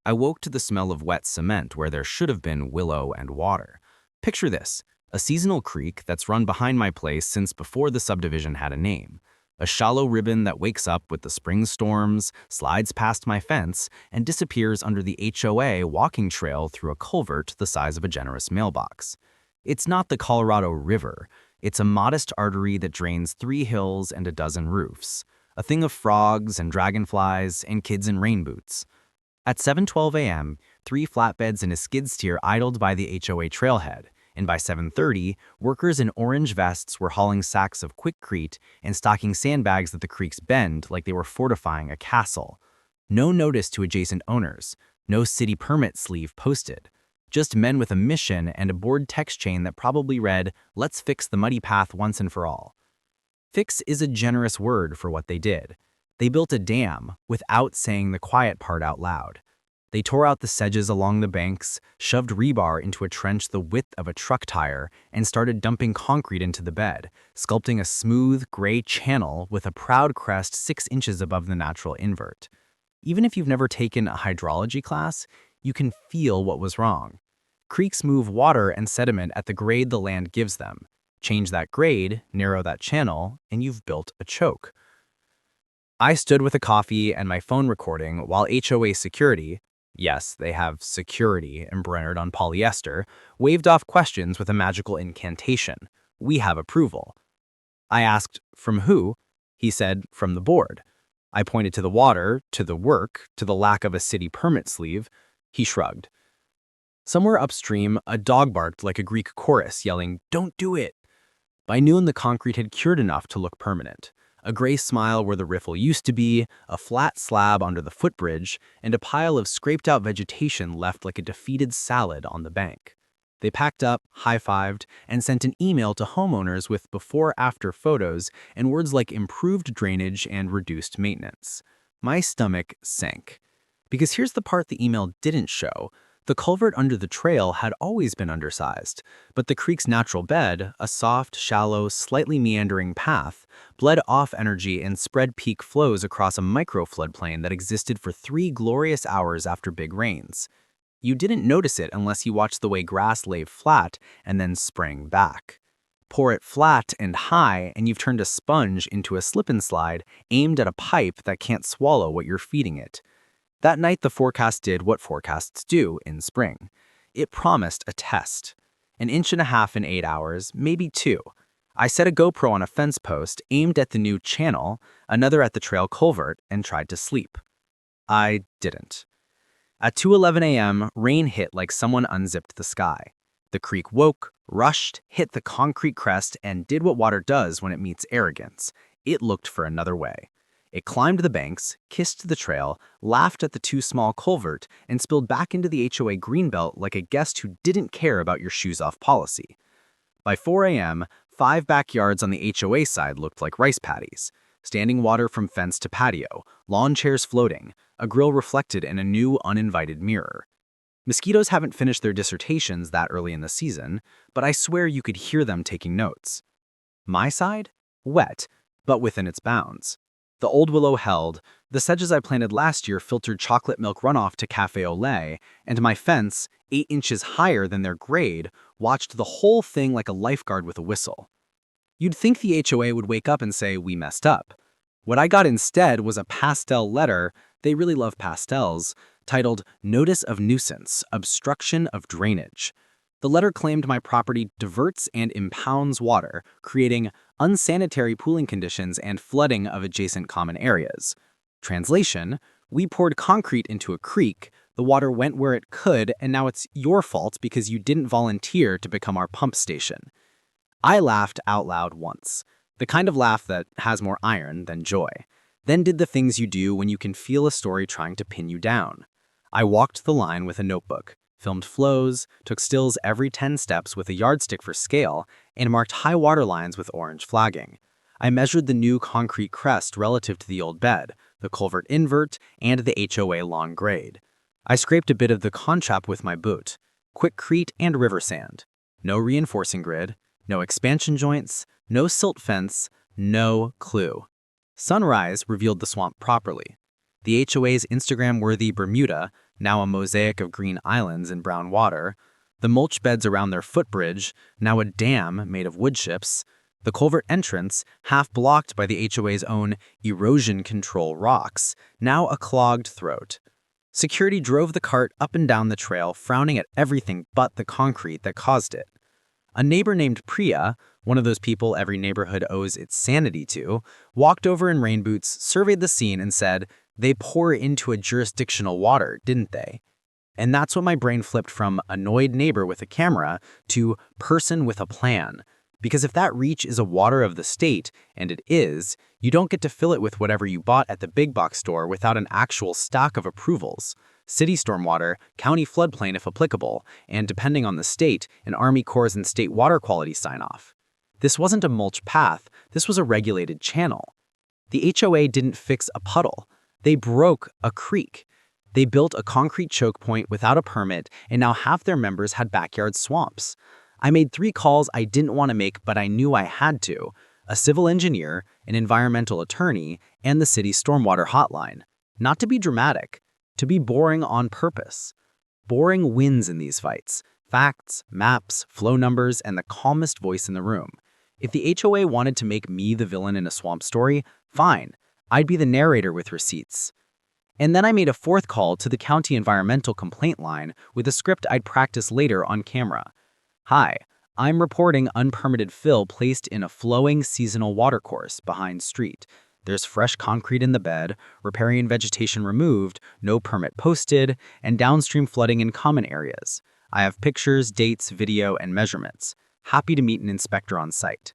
I woke to the smell of wet cement where there should have been willow and water. Picture this, a seasonal creek that's run behind my place since before the subdivision had a name. A shallow ribbon that wakes up with the spring storms, slides past my fence, and disappears under the HOA walking trail through a culvert the size of a generous mailbox. It's not the Colorado River. It's a modest artery that drains 3 hills and a dozen roofs. A thing of frogs and dragonflies and kids in rain boots. At 7:12 a.m., 3 flatbeds and a skid steer idled by the HOA trailhead, and by 7:30, workers in orange vests were hauling sacks of quickcrete and stocking sandbags at the creek's bend like they were fortifying a castle. No notice to adjacent owners, no city permit sleeve posted. Just men with a mission and a board text chain that probably read, "Let's fix the muddy path once and for all." Fix is a generous word for what they did. They built a dam without saying the quiet part out loud. They tore out the sedges along the banks, shoved rebar into a trench the width of a truck tire, and started dumping concrete into the bed, sculpting a smooth, gray channel with a proud crest 6 inches above the natural invert. Even if you've never taken a hydrology class, you can feel what was wrong. Creeks move water and sediment at the grade the land gives them. Change that grade, narrow that channel, and you've built a choke. I stood with a coffee and my phone recording while HOA security, yes, they have security embroidered on polyester, waved off questions with a magical incantation. We have approval. I asked, from who? He said, from the board. I pointed to the water, to the work, to the lack of a city permit sleeve. He shrugged. Somewhere upstream, a dog barked like a Greek chorus, yelling, "Don't do it!" By noon, the concrete had cured enough to look permanent. A gray smile where the riffle used to be, a flat slab under the footbridge, and a pile of scraped-out vegetation left like a defeated salad on the bank. They packed up, high-fived, and sent an email to homeowners with before-after photos and words like improved drainage and reduced maintenance. My stomach sank. Because here's the part the email didn't show. The culvert under the trail had always been undersized, but the creek's natural bed, a soft, shallow, slightly meandering path, bled off energy and spread peak flows across a micro-floodplain that existed for 3 glorious hours after big rains. You didn't notice it unless you watched the way grass lay flat and then sprang back. Pour it flat and high, and you've turned a sponge into a slip-and-slide aimed at a pipe that can't swallow what you're feeding it. That night, the forecast did what forecasts do in spring. It promised a test. 1.5 inches in 8 hours, maybe 2. I set a GoPro on a fence post, aimed at the new channel, another at the trail culvert, and tried to sleep. I didn't. At 2:11 a.m., rain hit like someone unzipped the sky. The creek woke, rushed, hit the concrete crest, and did what water does when it meets arrogance. It looked for another way. It climbed the banks, kissed the trail, laughed at the too small culvert, and spilled back into the HOA greenbelt like a guest who didn't care about your shoes-off policy. By 4 a.m., 5 backyards on the HOA side looked like rice paddies. Standing water from fence to patio, lawn chairs floating, a grill reflected in a new, uninvited mirror. Mosquitoes haven't finished their dissertations that early in the season, but I swear you could hear them taking notes. My side? Wet, but within its bounds. The old willow held, the sedges I planted last year filtered chocolate milk runoff to cafe au lait, and my fence, 8 inches higher than their grade, watched the whole thing like a lifeguard with a whistle. You'd think the HOA would wake up and say, "We messed up." What I got instead was a pastel letter, they really love pastels, titled Notice of Nuisance, Obstruction of Drainage. The letter claimed my property diverts and impounds water, creating unsanitary pooling conditions and flooding of adjacent common areas. Translation, we poured concrete into a creek, the water went where it could, and now it's your fault because you didn't volunteer to become our pump station. I laughed out loud once, the kind of laugh that has more iron than joy. Then did the things you do when you can feel a story trying to pin you down. I walked the line with a notebook, filmed flows, took stills every 10 steps with a yardstick for scale, and marked high water lines with orange flagging. I measured the new concrete crest relative to the old bed, the culvert invert, and the HOA long grade. I scraped a bit of the contrap with my boot, quickcrete and river sand. No reinforcing grid, no expansion joints, no silt fence, no clue. Sunrise revealed the swamp properly. The HOA's Instagram-worthy Bermuda, now a mosaic of green islands and brown water, the mulch beds around their footbridge, now a dam made of wood chips, the culvert entrance, half blocked by the HOA's own erosion control rocks, now a clogged throat. Security drove the cart up and down the trail, frowning at everything but the concrete that caused it. A neighbor named Priya, one of those people every neighborhood owes its sanity to, walked over in rain boots, surveyed the scene, and said, "They pour into a jurisdictional water, didn't they?" And that's when my brain flipped from annoyed neighbor with a camera to person with a plan. Because if that reach is a water of the state, and it is, you don't get to fill it with whatever you bought at the big box store without an actual stock of approvals. City stormwater, county floodplain if applicable, and depending on the state, an Army Corps and state water quality sign-off. This wasn't a mulch path, this was a regulated channel. The HOA didn't fix a puddle. They broke a creek. They built a concrete choke point without a permit, and now half their members had backyard swamps. I made 3 calls I didn't want to make, but I knew I had to: a civil engineer, an environmental attorney, and the city's stormwater hotline. Not to be dramatic, to be boring on purpose. Boring wins in these fights. Facts, maps, flow numbers, and the calmest voice in the room. If the HOA wanted to make me the villain in a swamp story, fine. I'd be the narrator with receipts. And then I made a 4th call to the county environmental complaint line with a script I'd practice later on camera. "Hi, I'm reporting unpermitted fill placed in a flowing seasonal watercourse behind street. There's fresh concrete in the bed, riparian vegetation removed, no permit posted, and downstream flooding in common areas. I have pictures, dates, video, and measurements. Happy to meet an inspector on site."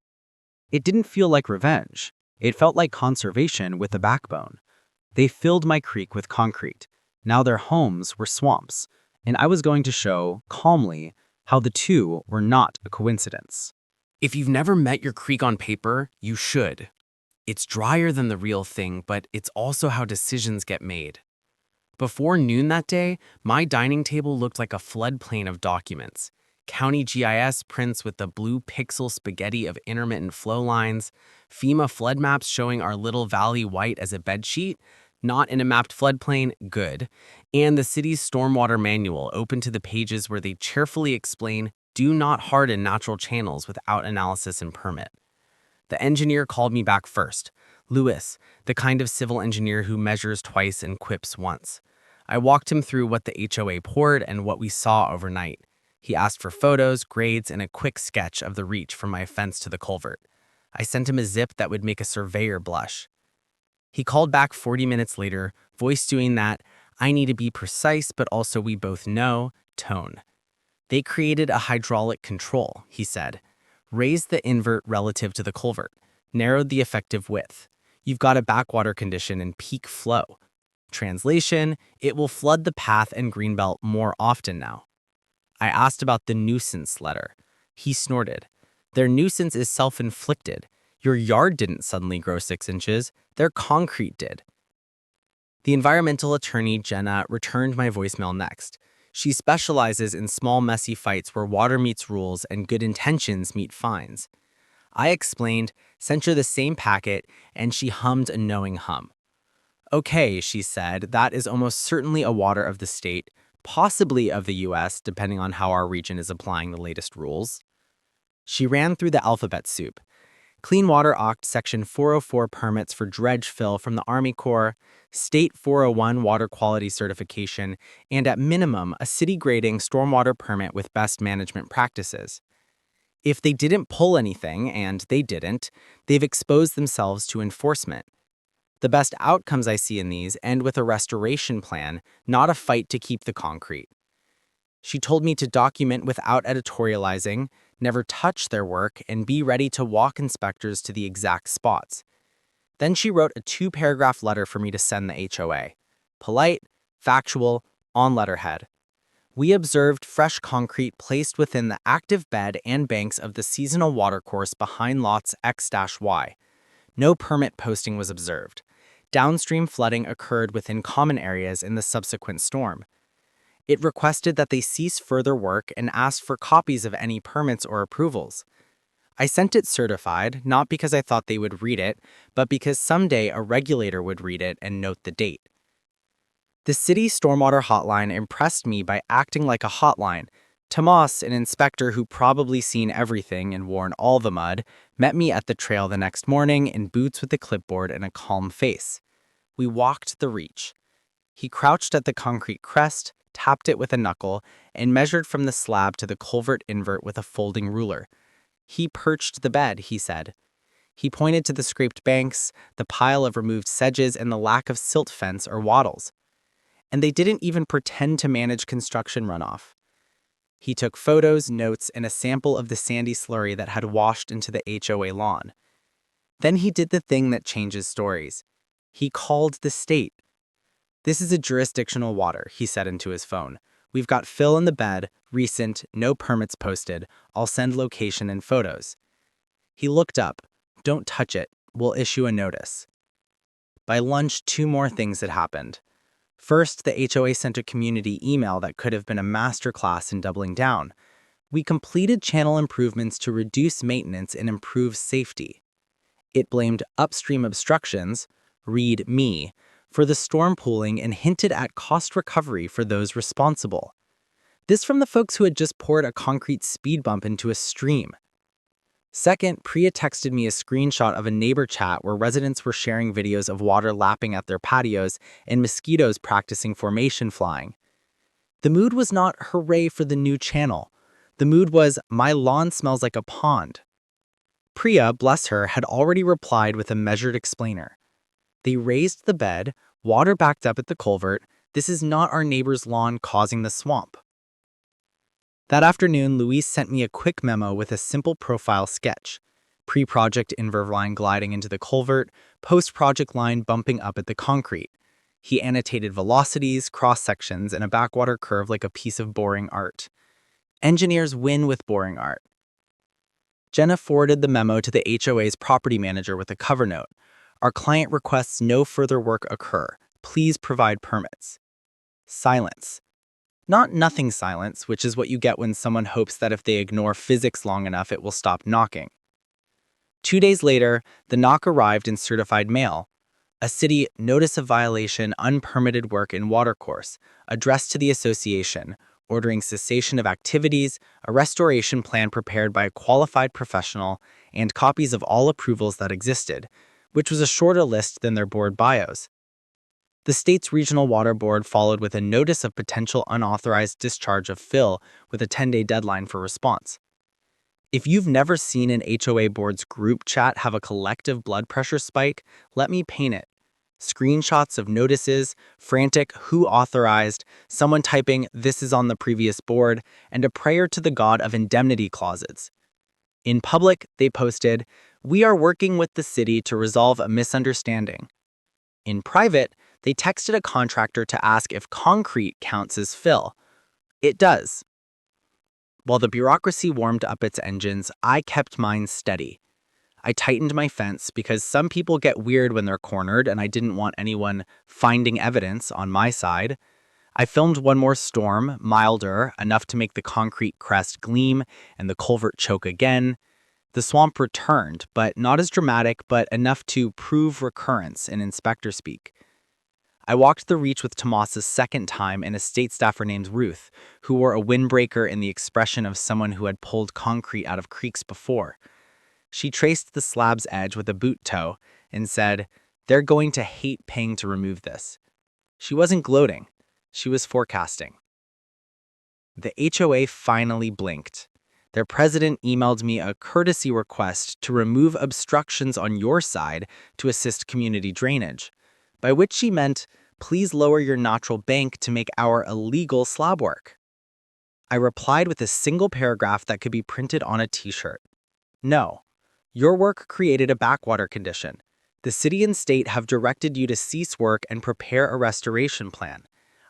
It didn't feel like revenge. It felt like conservation with a backbone. They filled my creek with concrete. Now their homes were swamps, and I was going to show, calmly, how the two were not a coincidence. If you've never met your creek on paper, you should. It's drier than the real thing, but it's also how decisions get made. Before noon that day, my dining table looked like a floodplain of documents. County GIS prints with the blue pixel spaghetti of intermittent flow lines, FEMA flood maps showing our little valley white as a bedsheet, not in a mapped floodplain, good, and the city's stormwater manual open to the pages where they cheerfully explain, do not harden natural channels without analysis and permit. The engineer called me back first. Lewis, the kind of civil engineer who measures twice and quips once. I walked him through what the HOA poured and what we saw overnight. He asked for photos, grades, and a quick sketch of the reach from my fence to the culvert. I sent him a zip that would make a surveyor blush. He called back 40 minutes later, voice doing that "I need to be precise, but also we both know" tone. They created a hydraulic control, he said. Raised the invert relative to the culvert, narrowed the effective width. You've got a backwater condition and peak flow. Translation, it will flood the path and greenbelt more often now. I asked about the nuisance letter. He snorted. Their nuisance is self-inflicted. Your yard didn't suddenly grow 6 inches. Their concrete did. The environmental attorney, Jenna, returned my voicemail next. She specializes in small, messy fights where water meets rules and good intentions meet fines. I explained, sent her the same packet, and she hummed a knowing hum. "Okay," she said, "that is almost certainly a water of the state, possibly of the US, depending on how our region is applying the latest rules." She ran through the alphabet soup. Clean Water Act Section 404 permits for dredge fill from the Army Corps, State 401 water quality certification, and at minimum, a city grading stormwater permit with best management practices. If they didn't pull anything, and they didn't, they've exposed themselves to enforcement. The best outcomes I see in these end with a restoration plan, not a fight to keep the concrete. She told me to document without editorializing, never touch their work, and be ready to walk inspectors to the exact spots. Then she wrote a 2-paragraph letter for me to send the HOA. Polite, factual, on letterhead. We observed fresh concrete placed within the active bed and banks of the seasonal watercourse behind lots X-Y. No permit posting was observed. Downstream flooding occurred within common areas in the subsequent storm. It requested that they cease further work and asked for copies of any permits or approvals. I sent it certified, not because I thought they would read it, but because someday a regulator would read it and note the date. The city stormwater hotline impressed me by acting like a hotline. Tomas, an inspector who probably seen everything and worn all the mud, met me at the trail the next morning in boots with a clipboard and a calm face. We walked the reach. He crouched at the concrete crest, tapped it with a knuckle, and measured from the slab to the culvert invert with a folding ruler. He perched the bed, he said. He pointed to the scraped banks, the pile of removed sedges, and the lack of silt fence or wattles. And they didn't even pretend to manage construction runoff. He took photos, notes, and a sample of the sandy slurry that had washed into the HOA lawn. Then he did the thing that changes stories. He called the state. "This is a jurisdictional water," he said into his phone. "We've got fill in the bed, recent, no permits posted. I'll send location and photos." He looked up. "Don't touch it. We'll issue a notice." By lunch, 2 more things had happened. First, the HOA sent a community email that could have been a masterclass in doubling down. We completed channel improvements to reduce maintenance and improve safety. It blamed upstream obstructions, read me, for the storm pooling and hinted at cost recovery for those responsible. This from the folks who had just poured a concrete speed bump into a stream. Second, Priya texted me a screenshot of a neighbor chat where residents were sharing videos of water lapping at their patios and mosquitoes practicing formation flying. The mood was not hooray for the new channel. The mood was my lawn smells like a pond. Priya, bless her, had already replied with a measured explainer. They raised the bed, water backed up at the culvert. This is not our neighbor's lawn causing the swamp. That afternoon, Luis sent me a quick memo with a simple profile sketch. Pre-project invert line gliding into the culvert, post-project line bumping up at the concrete. He annotated velocities, cross-sections, and a backwater curve like a piece of boring art. Engineers win with boring art. Jenna forwarded the memo to the HOA's property manager with a cover note. Our client requests no further work occur. Please provide permits. Silence. Not nothing silence, which is what you get when someone hopes that if they ignore physics long enough, it will stop knocking. 2 days later, the knock arrived in certified mail. A city notice of violation, unpermitted work in watercourse, addressed to the association, ordering cessation of activities, a restoration plan prepared by a qualified professional, and copies of all approvals that existed, which was a shorter list than their board bios. The state's regional water board followed with a notice of potential unauthorized discharge of fill with a 10-day deadline for response. If you've never seen an HOA board's group chat have a collective blood pressure spike, let me paint it. Screenshots of notices, frantic "who authorized," someone typing "this is on the previous board," and a prayer to the god of indemnity clauses. In public, they posted, "We are working with the city to resolve a misunderstanding." In private, they texted a contractor to ask if concrete counts as fill. It does. While the bureaucracy warmed up its engines, I kept mine steady. I tightened my fence because some people get weird when they're cornered and I didn't want anyone finding evidence on my side. I filmed one more storm, milder, enough to make the concrete crest gleam and the culvert choke again. The swamp returned, but not as dramatic, but enough to prove recurrence in inspector speak. I walked the reach with Tomas's second time and a state staffer named Ruth, who wore a windbreaker in the expression of someone who had pulled concrete out of creeks before. She traced the slab's edge with a boot toe and said, "They're going to hate paying to remove this." She wasn't gloating. She was forecasting. The HOA finally blinked. Their president emailed me a courtesy request to remove obstructions on your side to assist community drainage, by which she meant, please lower your natural bank to make our illegal slab work. I replied with a single paragraph that could be printed on a t-shirt. No, your work created a backwater condition. The city and state have directed you to cease work and prepare a restoration plan.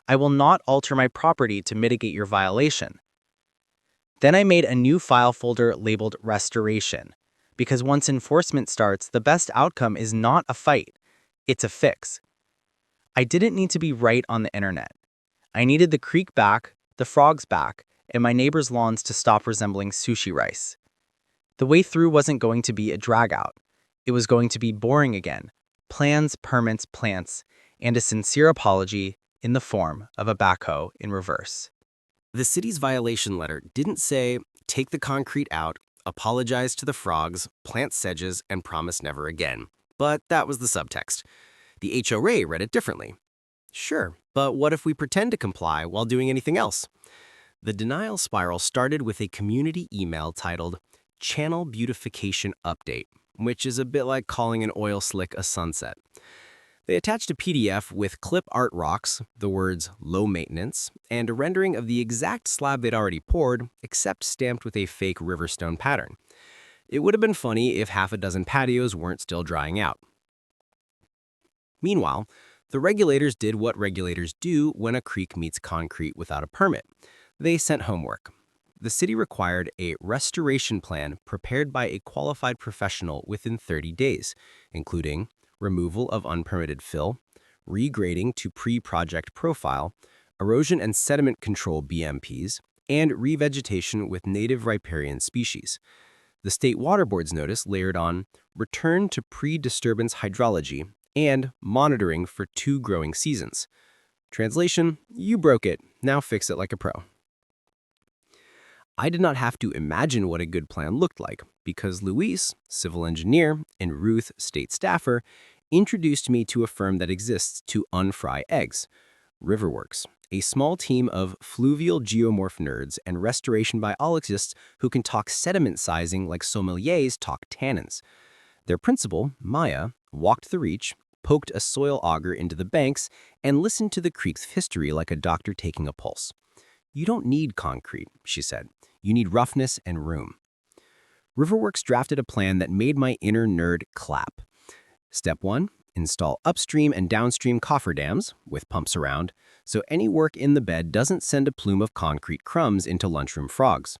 I will not alter my property to mitigate your violation. Then I made a new file folder labeled Restoration, because once enforcement starts, the best outcome is not a fight, it's a fix. I didn't need to be right on the internet. I needed the creek back, the frogs back, and my neighbor's lawns to stop resembling sushi rice. The way through wasn't going to be a dragout. It was going to be boring again. Plans, permits, plants, and a sincere apology in the form of a backhoe in reverse. The city's violation letter didn't say, take the concrete out, apologize to the frogs, plant sedges, and promise never again. But that was the subtext. The HOA read it differently. Sure, but what if we pretend to comply while doing anything else? The denial spiral started with a community email titled Channel Beautification Update, which is a bit like calling an oil slick a sunset. They attached a PDF with clip art rocks, the words low maintenance, and a rendering of the exact slab they'd already poured, except stamped with a fake riverstone pattern. It would have been funny if half a dozen patios weren't still drying out. Meanwhile, the regulators did what regulators do when a creek meets concrete without a permit. They sent homework. The city required a restoration plan prepared by a qualified professional within 30 days, including removal of unpermitted fill, regrading to pre-project profile, erosion and sediment control BMPs, and revegetation with native riparian species. The State Water Board's notice layered on return to pre-disturbance hydrology and monitoring for 2 growing seasons. Translation, you broke it, now fix it like a pro. I did not have to imagine what a good plan looked like because Luis, civil engineer, and Ruth, state staffer, introduced me to a firm that exists to unfry eggs, Riverworks, a small team of fluvial geomorph nerds and restoration biologists who can talk sediment sizing like sommeliers talk tannins. Their principal, Maya, walked the reach, poked a soil auger into the banks, and listened to the creek's history like a doctor taking a pulse. You don't need concrete, she said. You need roughness and room. Riverworks drafted a plan that made my inner nerd clap. Step 1, install upstream and downstream cofferdams, with pumps around, so any work in the bed doesn't send a plume of concrete crumbs into lunchroom frogs.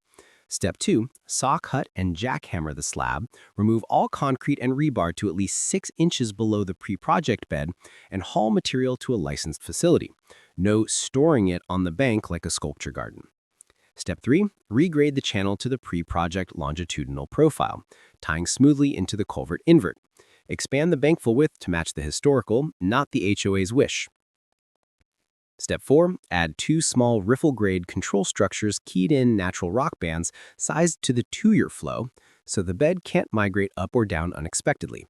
Step 2, saw cut and jackhammer the slab, remove all concrete and rebar to at least 6 inches below the pre-project bed, and haul material to a licensed facility. No storing it on the bank like a sculpture garden. Step 3, regrade the channel to the pre-project longitudinal profile, tying smoothly into the culvert invert. Expand the bank full width to match the historical, not the HOA's wish. Step 4, add 2 small riffle-grade control structures keyed in natural rock bands sized to the 2-year flow, so the bed can't migrate up or down unexpectedly.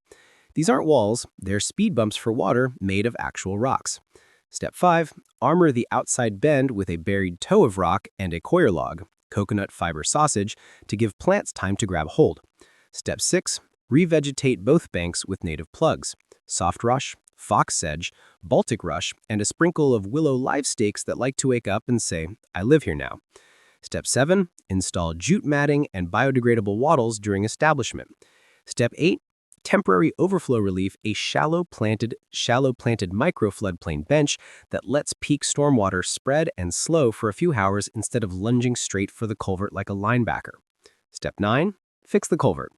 These aren't walls, they're speed bumps for water made of actual rocks. Step 5, armor the outside bend with a buried toe of rock and a coir log, coconut fiber sausage, to give plants time to grab hold. Step 6, revegetate both banks with native plugs, soft rush, fox sedge, Baltic rush, and a sprinkle of willow live stakes that like to wake up and say, I live here now. Step 7, install jute matting and biodegradable wattles during establishment. Step 8, temporary overflow relief, a shallow planted micro floodplain bench that lets peak stormwater spread and slow for a few hours instead of lunging straight for the culvert like a linebacker. Step 9, fix the culvert.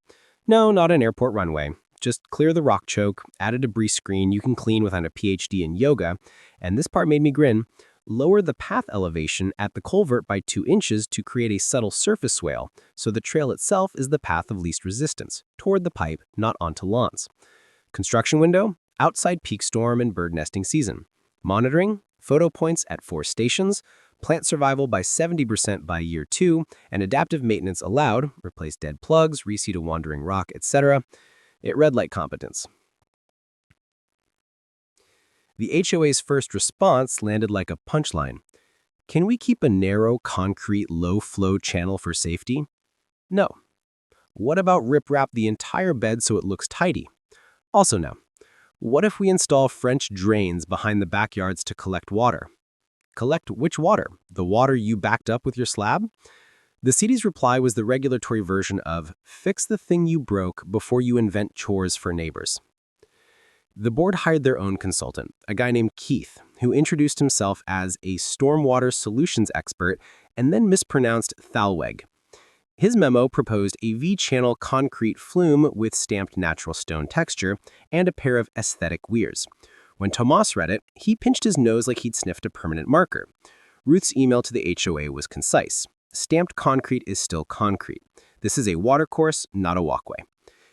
No, not an airport runway. Just clear the rock choke, add a debris screen you can clean without a PhD in yoga, and this part made me grin, lower the path elevation at the culvert by 2 inches to create a subtle surface swale, so the trail itself is the path of least resistance, toward the pipe, not onto lawns. Construction window, outside peak storm and bird nesting season. Monitoring, photo points at 4 stations, plant survival by 70% by year 2, and adaptive maintenance allowed, replace dead plugs, reseed a wandering rock, etc. It read like competence. The HOA's first response landed like a punchline. Can we keep a narrow, concrete, low-flow channel for safety? No. What about rip-wrap the entire bed so it looks tidy? Also no. What if we install French drains behind the backyards to collect water? Collect which water? The water you backed up with your slab? The city's reply was the regulatory version of, fix the thing you broke before you invent chores for neighbors. The board hired their own consultant, a guy named Keith, who introduced himself as a stormwater solutions expert and then mispronounced Thalweg. His memo proposed a V-channel concrete flume with stamped natural stone texture and a pair of aesthetic weirs. When Tomas read it, he pinched his nose like he'd sniffed a permanent marker. Ruth's email to the HOA was concise. Stamped concrete is still concrete. This is a watercourse, not a walkway.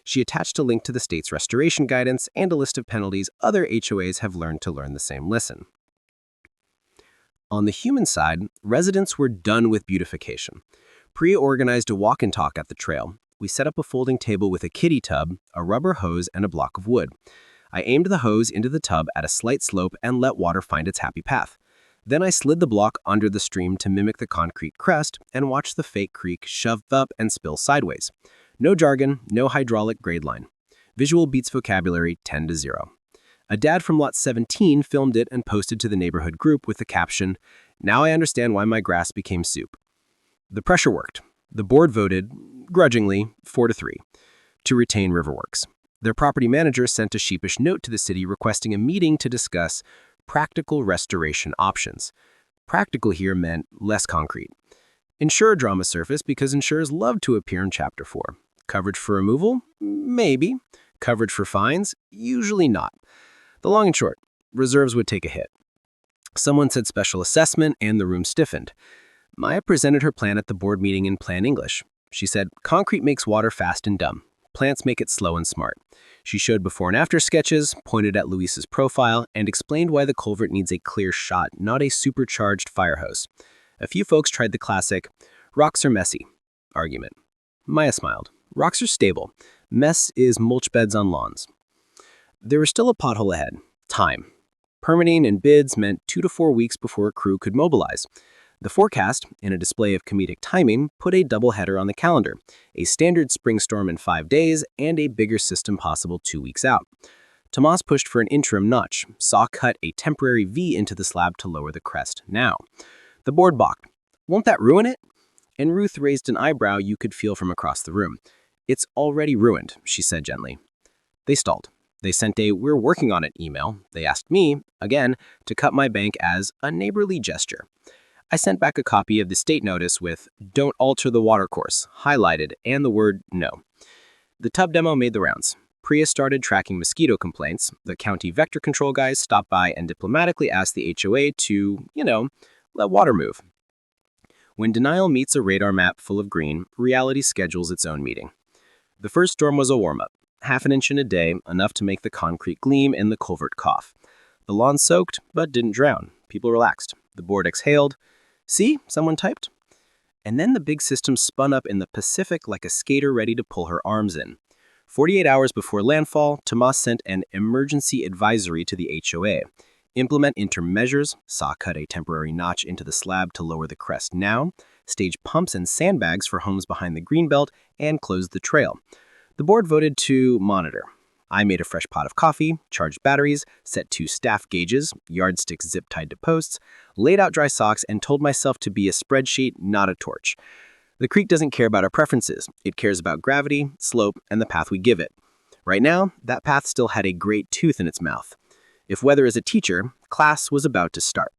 She attached a link to the state's restoration guidance and a list of penalties other HOAs have learned to learn the same lesson. On the human side, residents were done with beautification. Priya organized a walk and talk at the trail. We set up a folding table with a kiddie tub, a rubber hose, and a block of wood. I aimed the hose into the tub at a slight slope and let water find its happy path. Then I slid the block under the stream to mimic the concrete crest and watched the fake creek shove up and spill sideways. No jargon, no hydraulic grade line. Visual beats vocabulary 10 to 0. A dad from lot 17 filmed it and posted to the neighborhood group with the caption, "Now I understand why my grass became soup." The pressure worked. The board voted, grudgingly, 4 to 3, to retain Riverworks. Their property manager sent a sheepish note to the city requesting a meeting to discuss practical restoration options. Practical here meant less concrete. Insurer drama surfaced because insurers love to appear in Chapter 4. Coverage for removal? Maybe. Coverage for fines? Usually not. The long and short, reserves would take a hit. Someone said special assessment and the room stiffened. Maya presented her plan at the board meeting in plain English. She said, concrete makes water fast and dumb. Plants make it slow and smart. She showed before and after sketches, pointed at Luis's profile, and explained why the culvert needs a clear shot, not a supercharged fire hose. A few folks tried the classic, rocks are messy, argument. Maya smiled. Rocks are stable. Mess is mulch beds on lawns. There was still a pothole ahead. Time. Permitting and bids meant 2 to 4 weeks before a crew could mobilize. The forecast, in a display of comedic timing, put a doubleheader on the calendar, a standard spring storm in 5 days, and a bigger system possible 2 weeks out. Tomas pushed for an interim notch, saw cut a temporary V into the slab to lower the crest now. The board balked. Won't that ruin it? And Ruth raised an eyebrow you could feel from across the room. It's already ruined, she said gently. They stalled. They sent a "we're working on it" email. They asked me, again, to cut my bank as a neighborly gesture. I sent back a copy of the state notice with "don't alter the watercourse" highlighted and the word "no." The tub demo made the rounds. Priya started tracking mosquito complaints. The county vector control guys stopped by and diplomatically asked the HOA to, let water move. When denial meets a radar map full of green, reality schedules its own meeting. The first storm was a warm-up. Half an inch in a day, enough to make the concrete gleam and the culvert cough. The lawn soaked, but didn't drown. People relaxed. The board exhaled. See, someone typed. And then the big system spun up in the Pacific like a skater ready to pull her arms in. 48 hours before landfall, Tomas sent an emergency advisory to the HOA. Implement interim measures, saw cut a temporary notch into the slab to lower the crest now, stage pumps and sandbags for homes behind the greenbelt, and close the trail. The board voted to monitor. I made a fresh pot of coffee, charged batteries, set 2 staff gauges, yardsticks zip-tied to posts, laid out dry socks, and told myself to be a spreadsheet, not a torch. The creek doesn't care about our preferences. It cares about gravity, slope, and the path we give it. Right now, that path still had a great tooth in its mouth. If weather is a teacher, class was about to start.